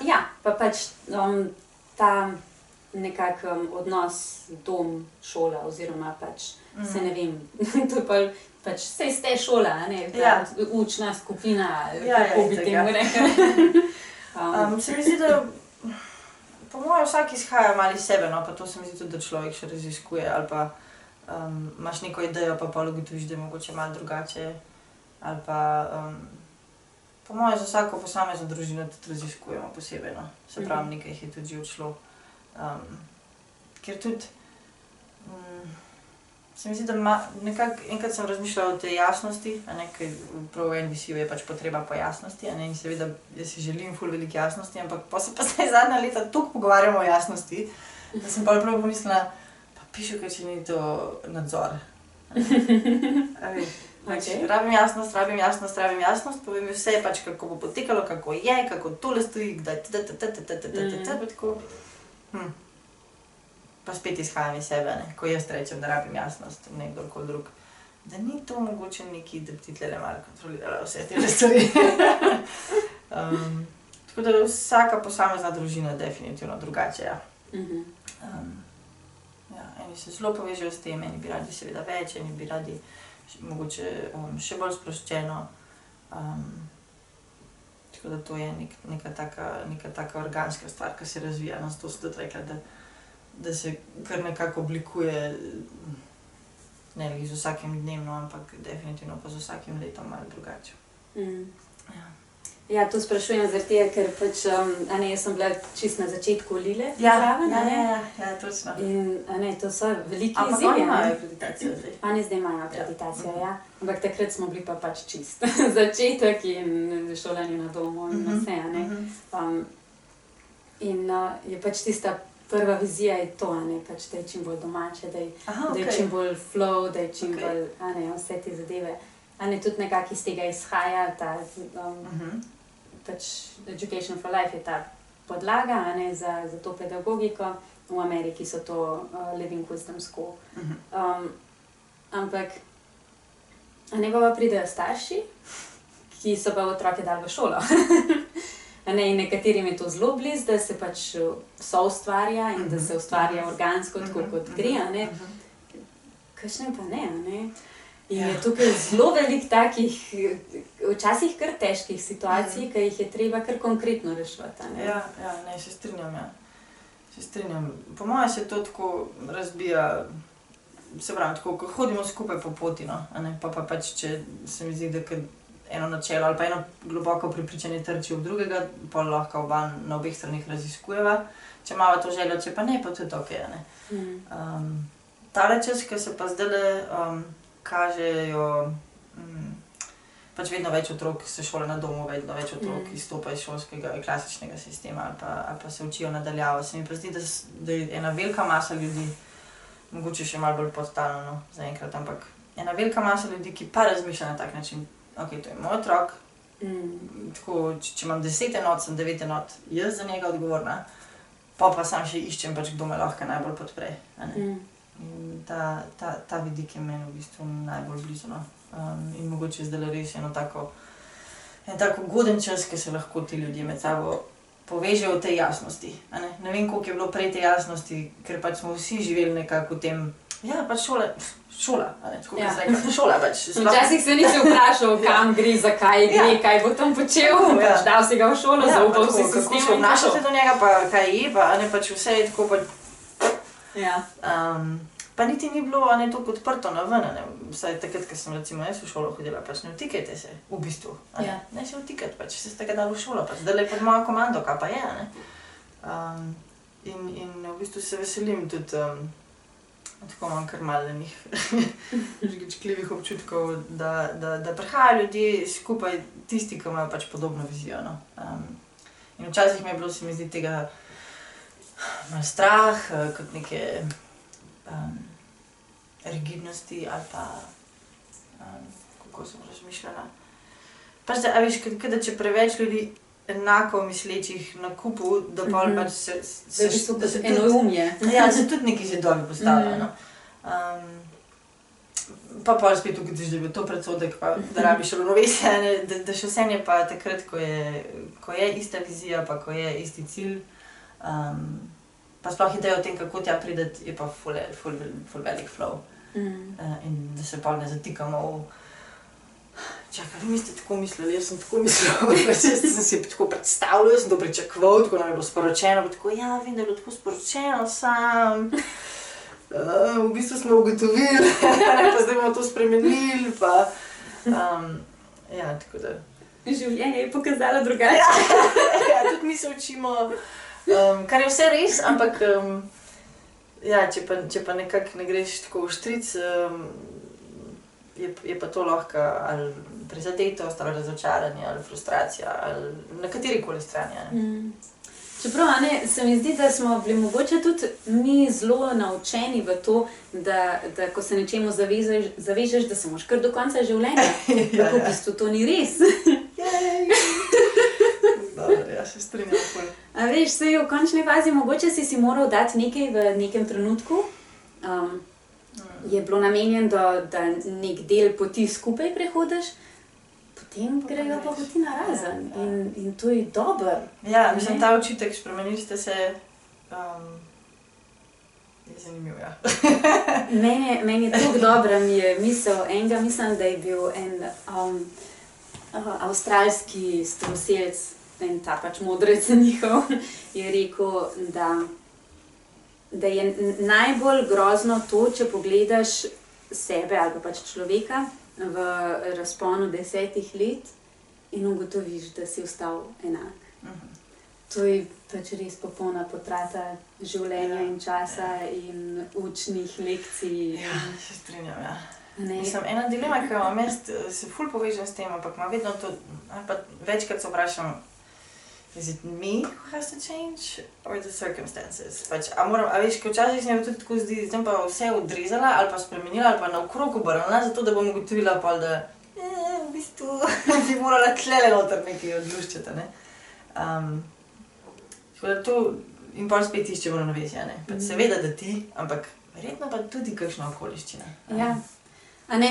Ja, pa pač ta nekak odnos dom-šola oziroma pač, se ne vem, to je pač saj ste šola, a ne, ta učna skupina, kako bi temu rekli. Se mi zdi, da po mojem vsak izhaja malo iz sebe, no, pa to se mi zdi tudi, da človek še raziskuje, ali pa imaš neko idejo, pa pol ugotoviš, da je mogoče malo drugače, ali pa po mojem za vsako posamezno družino tudi raziskujemo posebej, no. Se pravi, nekaj jih je tudi že odšlo. Ker tudi se mi zdi, da nekako enkrat sem razmišljala o tej jasnosti, a ne, ker prav v NVC-ju je pač potreba po jasnosti, a ne, in seveda jaz si želim ful veliko jasnosti, ampak pa se pa zdaj zadnja leta toliko pogovarjamo o jasnosti, da sem prav pomislila, pa pišu, ker če ni to nadzor. Rabim jasnost, povem mi vse pač, kako bo potekalo, kako je, kako tole stoji, kdaj pa tako. Pa spet izhajam iz sebe, ne, ko jaz rečem, da rabim jasnost, ne kdorkoli drug. Da ni to mogoče nekaj, da bi ti tlele malo kontrolirala vse te stvari. Tako da vsaka posamezna družina je definitivno drugače, ja. Eni se zelo povežejo s tem, eni bi radi seveda več, eni bi radi mogoče še bolj sproščeno. Tako da to je neka taka organska stvar, ki se razvija, no, zato sem tudi rekla, da se kar nekako oblikuje, ne z vsakim dnem, no, ampak definitivno pa z vsakim letom malo drugače. Ja, to sprašujem zaradi tega, ker pač, a ne, jaz sem bila čisto na začetku Lile zraven, a ne? Ja, točno. In, a ne, to so veliki izzivi, ampak oni imajo akreditacijo zdaj. Oni zdaj imajo akreditacijo, ja. Ampak takrat smo bili pa pač čist začetek in šolanje na domu in vse, a ne. In je pač tista prva vizija je to, pač, da je čim bolj domače, da je čim bolj flow, da je čim bolj vse te zadeve. Tudi nekako iz tega izhaja ta pač Education for Life je ta podlaga za to pedagogiko. V Ameriki so to Living Wisdom School. Ampak pa pridejo starši, ki so pa otroke dali v šolo. In nekaterim je to zelo blizu, da se pač soustvarja in da se ustvarja organsko, tako kot gre. Kakšne pa ne. In je tukaj zelo veliko takih, včasih kar težkih situacij, ki jih je treba kar konkretno reševati. Se strinjam. Po mojem se to tako razbija, se pravi, tako, ko hodimo skupaj po poti, pa pač, če se mi zdi, da eno načelo ali pa eno globoko prepričanje trči v drugega, pa lahko oba na obeh stranih raziskujeva, če imava to željo, če pa ne, pa to je okej. Tale čas, ki se pa zdajle kažejo, pač vedno več otrok se šole na domu, vedno več otrok izstopa iz šolskega klasičnega sistema ali pa se učijo nadaljavo. Se mi pa zdi, da je ena velika masa ljudi, mogoče še malo bolj podstalno zaenkrat, ampak ena velika masa ljudi, ki pa razmišlja na tak način, okej, to je moj otrok, tako, če imam 10 enot, sem 9 enot, jaz za njega odgovorna, pa sam še iščem, pač kdo me lahko najbolj podpre. In ta vidik je meni v bistvu najbolj blizu. In mogoče zdaj res en tako goden čas, ki se lahko ti ljudje med sabo povežejo v tej jasnosti. Ne vem, koliko je bilo prej te jasnosti, ker pač smo vsi živeli nekako v tem, pač šola, tako bi se rekla, šola pač. Včasih se nisi vprašal, kam gre, zakaj gre, kaj bo tam počel, pač dal si ga v šolo, zaupal si sistemu. Kako se obnašate do njega, pa kaj je, pač vse je tako pač. Pa niti ni bilo toliko odprto na ven, vsaj takrat, ko sem recimo jaz v šolo hodila, pač ne vtikajte se, v bistvu. Ne se vtikati, pač se ste ga dali v šolo, pač zdaj je pod mojo komando, kaj pa je. In v bistvu se veselim tudi, tako imam kar malo enih žgičkljivih občutkov, da prihajajo ljudje skupaj tisti, ki imajo pač podobno vizijo. In včasih mi je bilo, se mi zdi, tega malo strah, kot neke rigidnosti ali pa kako sem razmišljala. Pač da, veš, da če preveč ljudi enako mislečih na kupu, da pač se enoumje. Se tudi neki zidovi postavljajo. Pa spet ugotoviš, da je bil to predsodek, pa da rabiš ravnovesje, da še vseeno je pa takrat, ko je ista vizija, pa ko je isti cilj, pa sploh ideja o tem, kako tja prideti, je pa ful velik flow. In da se pa ne zatikamo v čakaj, vi ste tako mislili, jaz sem tako mislil, jaz sem si tako predstavljal, jaz sem to pričakoval, tako nam je bilo sporočeno, pa tako, vem, da je bilo tako sporočeno, sam. V bistvu smo ugotovili, pa zdaj bomo to spremenili, pa tako da. Življenje je pokazalo drugače. Tudi mi se učimo, kar je vse res, ampak če pa nekako ne greš tako v štric, je pa to lahko ali prizadetost, ali razočaranje, ali frustracija, ali na katerikoli strani. Čeprav, se mi zdi, da smo bili mogoče tudi mi zelo naučeni v to, da ko se nečemu zavežeš, da se moraš kar do konca življenja. Tako v bistvu to ni res. Dobro, se strinjam. A veš, saj v končni fazi mogoče si moral dati nekaj v nekem trenutku. Je bilo namenjeno, da nek del poti skupaj prehodiš, potem grejo pa poti narazen in to je dobro. Mislim, ta očitek, spremenili ste se, je zanimiv, Meni je tako dobra, mi je misel enega, mislim, da je bil en avstralski staroselec, en ta pač modrec njihov, je rekel, da je najbolj grozno to, če pogledaš sebe ali pa pač človeka v razponu 10 let in ugotoviš, da si ostal enak. To je pač res popolna potrata življenja in časa in učnih lekcij. Se strinjam, Mislim, ena dilema, ki imam jaz, se ful povežem s tem, ampak imam vedno to, ali pa večkrat se vprašam, is it me who has to change or the circumstances? Pač, a veš, ker včasih se mi tudi tako zdi, da sem pa vse odrezala ali pa spremenila ali pa naokrog obrnila, zato da bom ugotovila pol, da v bistvu bi morala tlele noter nekaj odluščati, ne. Tako da to in pol spet iščemo ravnovesje, ne. Pač seveda, da ti, ampak verjetno pa tudi kakšna okoliščina. Ja. A ne,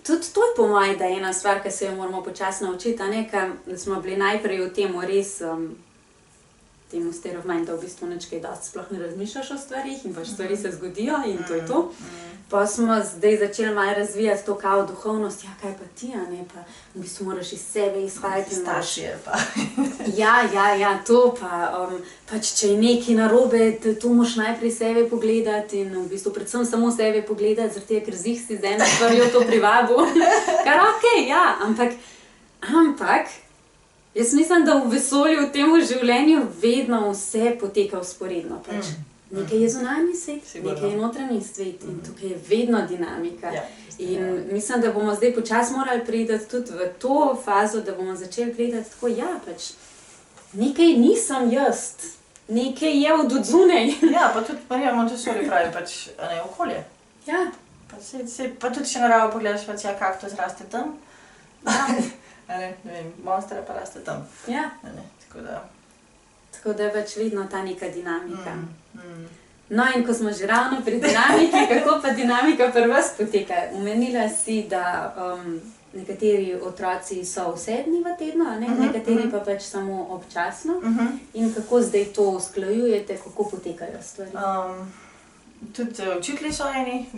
tudi to je po moje, da je ena stvar, ki se jo moramo počasi naučiti, a ne, ker smo bili najprej v temu res, temu state of mind, da v bistvu nič kaj dosti sploh ne razmišljaš o stvarih in pač stvari se zgodijo in to je to. Pa smo zdaj začeli malo razvijati to kao duhovnost, ja, kaj pa ti, a ne, pa v bistvu moraš iz sebe izhajati. Staršije pa. Ja, to pa, pač če je nekaj narobe, to moraš najprej sebe pogledati in v bistvu predvsem samo sebe pogledati, zaradi tega, ker zih si z eno stvarjo to privabil. Kar okej, ja, ampak, jaz mislim, da v vesolju, v tem življenju vedno vse poteka vzporedno, pač. Nekaj je zunanji svet, nekaj je notranji svet in tukaj je vedno dinamika. Ja. In mislim, da bomo zdaj počasi morali priti tudi v to fazo, da bomo začeli gledati tako, ja, pač nekaj nisem jaz, nekaj je od odzunaj. Ja, pa tudi Marija Montessori pravi, pač, a ne, okolje. Ja. Pa tudi če naravo pogledaš, pač, ja, kaktus raste tam. Ja. A ne vem, monster pa raste tam. Ja. A ne, tako da je pač vedno ta neka dinamika. No, in ko smo že ravno pri dinamiki, kako pa dinamika pri vas poteka? Omenila si, da nekateri otroci so vse dni v tednu, a ne? Nekateri pa pač samo občasno. In kako zdaj to usklajujete, kako potekajo stvari? Tudi učitelji so eni,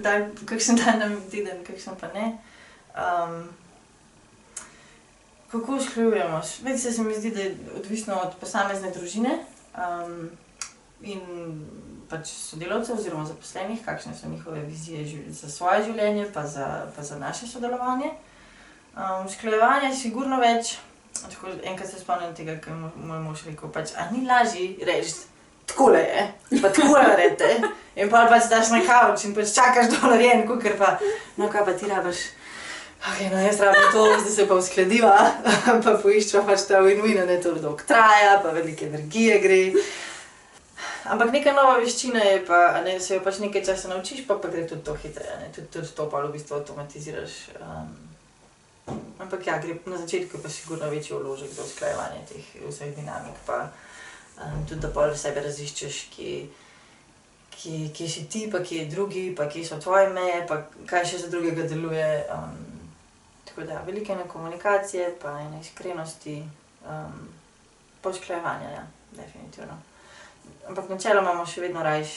kakšen dan na teden, kakšen pa ne. Kako usklajujemo? Več se mi zdi, da je odvisno od posamezne družine in pač sodelavcev oziroma zaposlenih, kakšne so njihove vizije za svoje življenje pa za naše sodelovanje. Usklajevanje je sigurno več. Tako, enkrat se spomnim tega, ker moj mož rekel, pač, a ni lažje reči, takole je, pa takole naredite. In potem pač daš na kavč in pač čakaš do narejen, kakor pa, no kaj pa ti rabiš. Okay, no, jaz rabim to, zdaj se pa uskladiva, pa poiščeva pač ta win-win, ne, to dolgo traja, pa veliko energije gre. Ampak neka nova veščina je pa, ne, se jo pač nekaj časa naučiš, pa gre tudi to hitreje, ne, tudi to pa v bistvu avtomatiziraš. Ampak ja, gre na začetku pa sigurno večji vložek za usklajevanje teh vseh dinamik, pa tudi da pol sebe raziščeš, kje si ti, pa kje je drugi, pa kje so tvoje meje, pa kaj še za drugega deluje. Tako da, veliko ene komunikacije, pa ene iskrenosti, pa usklajevanja, ja, definitivno. Ampak načeloma imamo še vedno rajš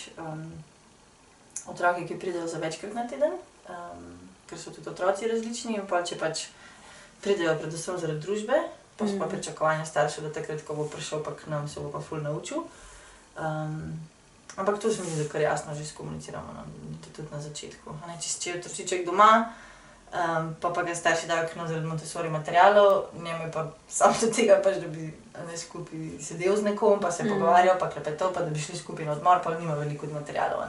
otroke, ki pridejo za večkrat na teden, ker so tudi otroci različni in pa če pač pridejo predvsem zaradi družbe, pa so pa pričakovanja staršev, da takrat, ko bo prišel pa k nam, se bo pa ful naučil. Ampak to se mi zdi, da kar jasno že skomuniciramo, no, tudi na začetku. Če je otročiček doma, pa ga starši dajo k nam zaradi Montessori materialov, njemu je pa samo do tega, pač, da bi skupaj sedel z nekom, pa se pogovarjal, pa klepetal, pa da bi šli skupaj na odmor, pa nima veliko od materialov.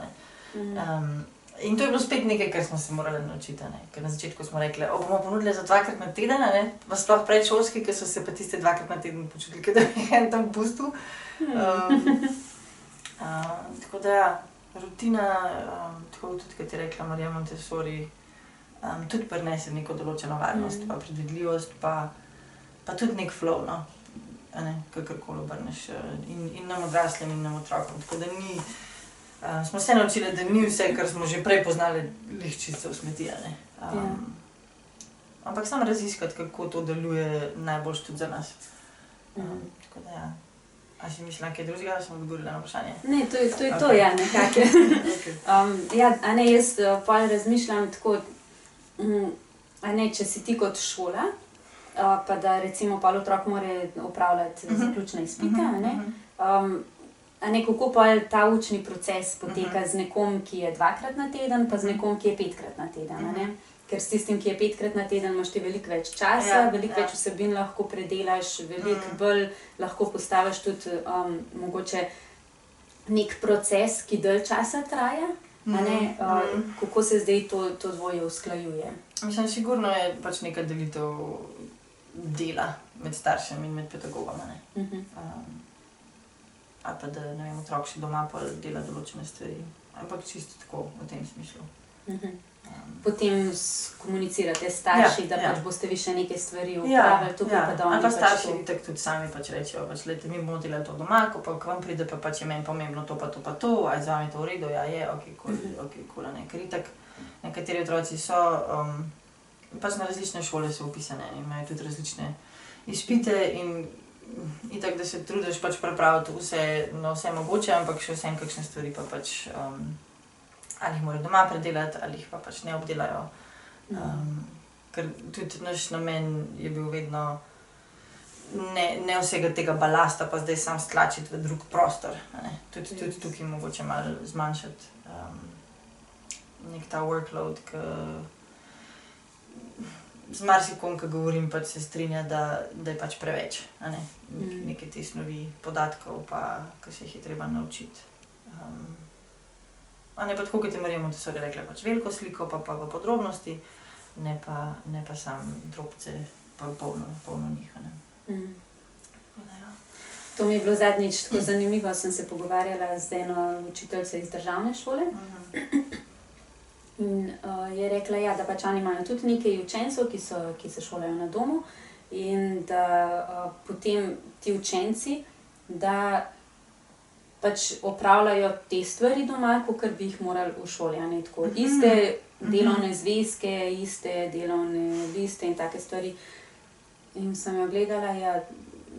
In to je bilo spet nekaj, kar smo se morali naučiti, ker na začetku smo rekli, bomo ponudili za 2-krat na teden, pa sploh predšolski, ker so se pa tiste 2-krat na teden počutili, da bi en tam pustil. Tako da ja, rutina, tako tudi, kot je rekla Marija Montessori, tudi prinese neko določeno varnost, pa predvidljivost, pa tudi nek flow, no, kakorkoli obrneš in nam odraslim in nam otrokom, tako da ni, smo se naučili, da ni vse, kar smo že prej poznali, lih čisto v smeti, ampak samo raziskati, kako to deluje najboljš tudi za nas. Tako da ja. A si mislila kaj drugega, da sem odgovorila na vprašanje? Ne, to je to, ja, nekako. Ja, a ne, jaz pol razmišljam tako, a ne, če si ti kot šola, pa da recimo pol otrok mora opravljati zaključne izpite, a ne, kako pol ta učni proces poteka z nekom, ki je 2-krat na teden, pa z nekom, ki je 5-krat na teden, a ne? Ker s tistim, ki je 5-krat na teden, imaš ti veliko več časa, veliko več vsebin lahko predelaš, veliko bolj lahko postaviš tudi mogoče nek proces, ki dalj časa traja, a ne? Kako se zdaj to dvoje usklajuje? Mislim, sigurno je pač neka delitev dela med staršem in med pedagogom. Ali pa da, ne vem, otrok še doma pa dela določene stvari. Ampak čisto tako, v tem smislu. Potem komunicirate s starši, da pač boste vi še neke stvari upravili, tukaj pa da oni pač to. Ali pa starši to... itak tudi sami pač rečejo, pač, lejte, mi bomo delali to doma, ko pa k vam pride, pa pač je meni pomembno to, pa to, a je z vami to v redu, ja je, okej, cool, ne. Ker itak nekateri otroci so, pač na različne šole so upisane in imajo tudi različne izpite in itak, da se trudiš pač pripraviti vse, na vse mogoče, ampak še vsem kakšne stvari pa pač ali jih morajo doma predelati, ali jih pa pač ne obdelajo. Ker tudi naš namen je bil vedno ne vsega tega balasta pa zdaj sam stlačiti v drug prostor. Tudi tukaj mogoče malo zmanjšati nek ta workload, ki z marsikom, ki govorim, pač se strinja, da je pač preveč, neke te snovi podatkov, pa ki se jih je treba naučiti. Pa tako, kot je Marjemu, da so rekla, pač veliko sliko, pa v podrobnosti, ne pa sam drobce, pa polno njih. To mi je bilo zadnjič tako zanimivo, sem se pogovarjala z eno učiteljico iz državne šole. In je rekla, ja, da pač oni imajo tudi nekaj učencev, ki se šolajo na domu in da potem ti učenci, da pač opravljajo te stvari doma, kakor bi jih morali v šoli, tako iste delovne zvezke, iste delovne liste in take stvari. In sem jo gledala, ja,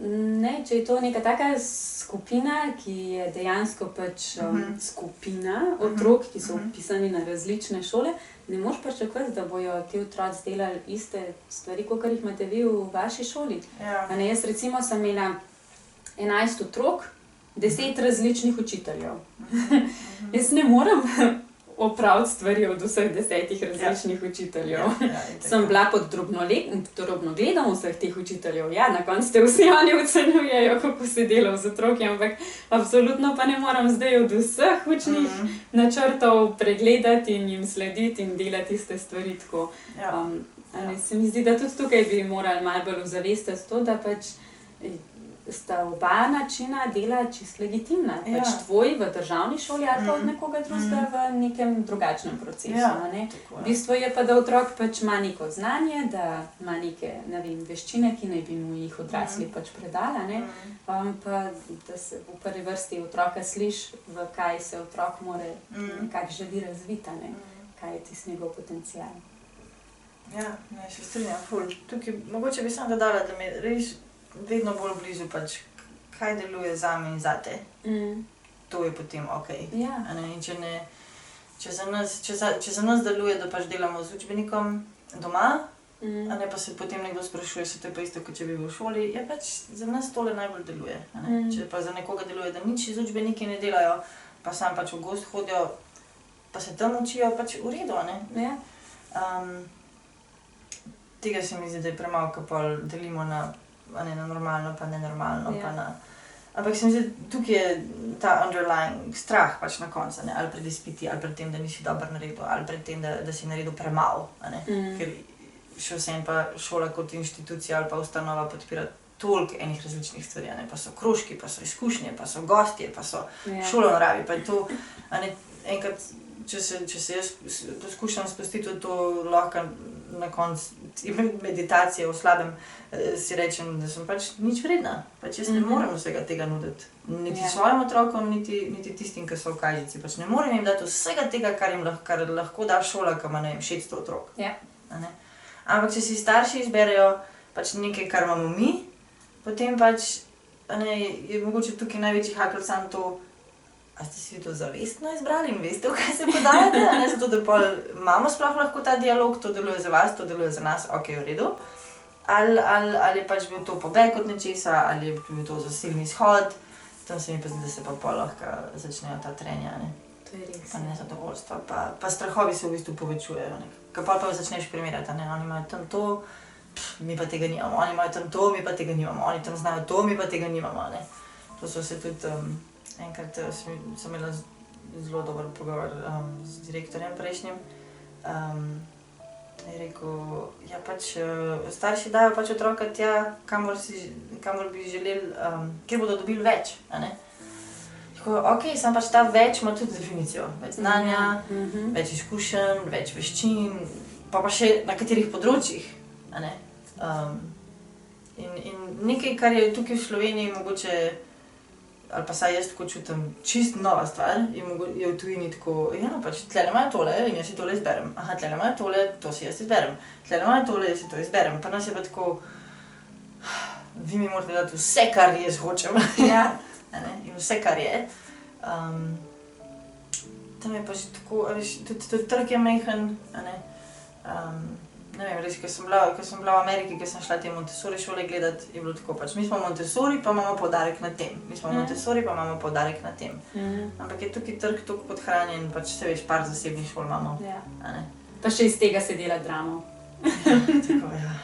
ne, če je to neka taka skupina, ki je dejansko pač skupina otrok, ki so vpisani na različne šole, ne moreš pričakovati, da bojo ti otroci delali iste stvari, kakor jih imate vi v vaši šoli. Jaz recimo sem imela 11 otrok, 10 različnih učiteljev. Jaz ne morem opraviti stvari od vseh 10 različnih učiteljev. Sem bila pod drobnogledom vseh teh učiteljev. Ja, na koncu te vsi oni ocenjujejo, kako se dela z otroki, ampak absolutno pa ne moram zdaj od vseh učnih načrtov pregledati in jim slediti in delati iste stvari tako. Se mi zdi, da tudi tukaj bi morali malo bolj ozavestiti to, da pač sta oba načina dela čisto legitimna. Pač tvoj v državni šoli ali pa od nekoga drugega v nekem drugačnem procesu. V bistvu je pa, da otrok pač ima neko znanje, da ima neke, ne vem, veščine, ki naj bi mu jih odrasli pač predala, pa da se v prvi vrsti otroka sliši, v kaj se otrok more, nekako želi razviti, kaj je tisti njegov potencial. Ja, ne, se strinjam, ful. Tukaj mogoče bi samo dodala, da mi res vedno bolj blizu pač, kaj deluje zame in zate. To je potem okej. In če za nas deluje, da pač delamo z učbenikom doma, pa se potem nekdo sprašuje, se to je pa isto, kot če bi bil v šoli, ja pač za nas tole najbolj deluje. Če pa za nekoga deluje, da nič z učbeniki ne delajo, pa sam pač v gozd hodijo, pa se tam učijo, pač v redu, Tega se mi zdi, da je premalo, ko pol delimo na normalno, pa nenormalno, pa na... Ampak se mi zdi, tukaj je ta underlying strah pač na koncu, ali pred izpiti, ali pred tem, da nisi dobro naredil, ali pred tem, da si naredil premalo, Ker še vsem pa šola kot institucija ali pa ustanova podpira toliko enih različnih stvari, Pa so krožki, pa so izkušnje, pa so gostje, pa so šolo v naravi, pa je to, enkrat, če se jaz poskušam spustiti v to, lahko na koncu meditacije v slabem, si rečem, da sem pač nič vredna. Pač jaz ne morem vsega tega nuditi. Niti svojim otrokom, niti tistim, ki so v Kajžici. Pač ne morem jim dati vsega tega, kar lahko da šola, ki ima, ne vem, 600 otrok. Ampak če si starši izberejo pač nekaj, kar imamo mi, potem pač je mogoče tukaj največji hakel sam to, a ste si to zavestno izbrali in veste, v kaj se podajate, zato da pol imamo sploh lahko ta dialog, to deluje za vas, to deluje za nas, okej, v redu. Ali pač bil to pobeg od nečesa, ali je bil to zasilni shod, tam se mi pa zdi, da se pa pol lahko začnejo ta trenja, To je res. Pa nezadovoljstva, pa strahovi se v bistvu povečujejo, Ker pol pa začneš primerjati, oni imajo tam to, mi pa tega nimamo, oni imajo tam to, mi pa tega nimamo, oni tam znajo to, mi pa tega nimamo, To so se tudi... Enkrat sem imela zelo dober pogovor z direktorjem prejšnjim, je rekel, ja pač starši dajo pač otroka tja, kamor bi želeli, kjer bodo dobili več, a ne. Tako, ok, sam pač ta več ima tudi definicijo, več znanja, več izkušenj, več veščin, pa še na katerih področjih, a ne. In nekaj, kar je tukaj v Sloveniji mogoče, ali pa saj jaz tako čutim, čist nova stvar, je v tujini tako, ja, pač tlele imajo tole in jaz si tole izberem. Aha, tlele imajo tole, to si jaz izberem. Tlele imajo tole, jaz si to izberem. Pa nas je pa tako, vi mi morate dati vse, kar jaz hočem. Ja. In vse, kar je. Tam je pa že tako, veš, tudi trg je majhen, a ne. Ne vem, res, ko sem bila v Ameriki, ko sem šla te Montessori šole gledat, je bilo tako pač, mi smo Montessori, pa imamo poudarek na tem. Mi smo Montessori, pa imamo poudarek na tem. Ampak je tukaj trg toliko podhranjen, pač se veš, par zasebnih šol imamo, Ja. a ne. Pa še iz tega se dela dramo. Tako, ja.